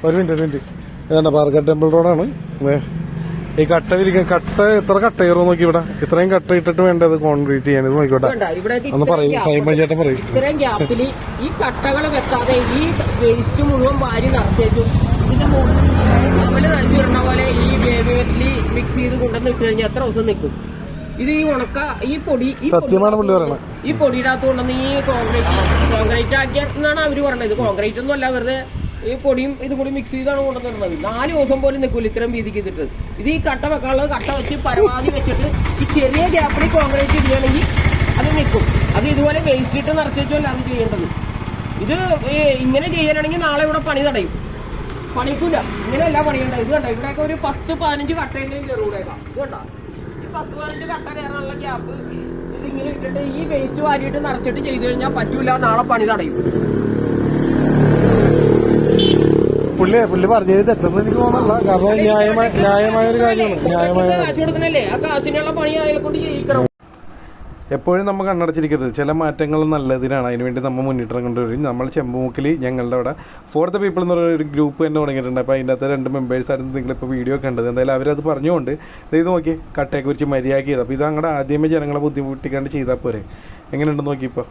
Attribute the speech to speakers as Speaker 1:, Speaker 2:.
Speaker 1: ഒരു മിനിറ്റ് ഇതാണ് പാർക്കറ്റ് ടെമ്പിൾ റോഡാണ്. ഈ കട്ട എത്ര കട്ട കയറും നോക്കി. ഇവിടെ ഇത്രയും കട്ട ഇട്ടിട്ട് വേണ്ടത് കോൺക്രീറ്റ് ചെയ്യാൻ. ഇത് നോക്കിക്കോട്ടെ ഒന്ന് പറയും സൈമൻ ചേട്ടൻ പറയും.
Speaker 2: ഇത്രയും ഗ്യാപ്പിൽ ഈ കട്ടകൾ വെക്കാതെ ഈ വേസ്റ്റ് മുഴുവൻ വാരി നിറച്ചേച്ചും ഇതിന്റെ അവല് നനച്ചിടണ പോലെ ഈ വേവിൽ മിക്സ് ചെയ്ത് കൊണ്ടുവന്ന് ഇട്ട് കഴിഞ്ഞാൽ എത്ര ദിവസം നിൽക്കും? ഇത് ഈ ഉണക്ക ഈ പൊടി
Speaker 1: സത്യമാണ് പുള്ളി പറയണത്.
Speaker 2: ഈ പൊടിയുടെ അകത്ത് കൊണ്ടുവന്ന് ഈ കോൺക്രീറ്റ് ആക്കിയെന്നാണ് അവര് പറഞ്ഞത്. ഇത് കോൺക്രീറ്റ് ഒന്നും അല്ല, വെറുതെ ഈ പൊടിയും ഇതും കൂടി മിക്സ് ചെയ്താണ് കൊണ്ടുവന്നിട്ടുള്ളത്. 4 ദിവസം പോലും നിൽക്കില്ല ഇത്രയും വീതിക്ക് ഇതിട്ട്. ഇത് ഈ കട്ട വെക്കാനുള്ളത് കട്ട വെച്ച് പരമാവധി വെച്ചിട്ട് ഈ ചെറിയ ഗ്യാപ്പിൽ കോൺക്രീറ്റ് ഇടുകയാണെങ്കിൽ അത് നിൽക്കും. അത് ഇതുപോലെ വേസ്റ്റ് ഇട്ട് നിറച്ച് വെച്ചല്ല അത് ചെയ്യേണ്ടത്. ഇത് ഇങ്ങനെ ചെയ്യാനാണെങ്കിൽ നാളെ ഇവിടെ പണി തടയും. പണിക്കില്ല, ഇങ്ങനെയല്ല പണിയേണ്ടത്. ഇത് കണ്ട ഇവിടെയൊക്കെ ഒരു 10-15 കട്ടയെങ്കിലും കയറൂടേക്കാം. ഇത് കണ്ട ഈ 10-15 കട്ട കയറാനുള്ള ഗ്യാപ്പ് ഇതിങ്ങനെ ഇട്ടിട്ട് ഈ വേസ്റ്റ് വാരിയിട്ട് നിറച്ചിട്ട് ചെയ്ത് കഴിഞ്ഞാൽ പറ്റൂല, നാളെ പണി തടയും.
Speaker 1: പുള്ളി പറഞ്ഞത് തെറ്റെന്ന് എനിക്ക് തോന്നുന്നില്ല. കാരണം ന്യായമായ ഒരു കാര്യമാണ്.
Speaker 2: കാശ് കൊടുക്കണല്ലേ, ആ കാശിനുള്ള പണി അയാളെ കൊണ്ട് ചെയ്യിക്കണം.
Speaker 1: എപ്പോഴും നമ്മൾ കണ്ണടച്ചിരിക്കരുത്. ചില മാറ്റങ്ങൾ നല്ലതിനാണ്, അതിനുവേണ്ടി നമ്മൾ മുന്നിട്ടിറങ്ങേണ്ടി വരും. നമ്മൾ ചെമ്പുമുക്കിൽ ഞങ്ങളുടെ അവിടെ ഫോർ ദ പീപ്പിൾ എന്ന് പറയുന്ന ഒരു ഗ്രൂപ്പ് തന്നെ തുടങ്ങിയിട്ടുണ്ട്. അപ്പോൾ അതിൻ്റെ അകത്ത് 2 മെമ്പേഴ്സായിരുന്നു നിങ്ങളിപ്പോൾ വീഡിയോ കണ്ടത്. എന്തായാലും അവരത് പറഞ്ഞുകൊണ്ട് ഇത് നോക്കി കട്ടയെക്കുറിച്ച് മര്യാദ ചെയ്ത്. അപ്പോൾ ഇത് അങ്ങോട്ട് ആദ്യമേ ജനങ്ങളെ ബുദ്ധിമുട്ടിക്കാണ്ട് ചെയ്താൽ പോരെ. എങ്ങനെയുണ്ടെന്ന് നോക്കിയപ്പോൾ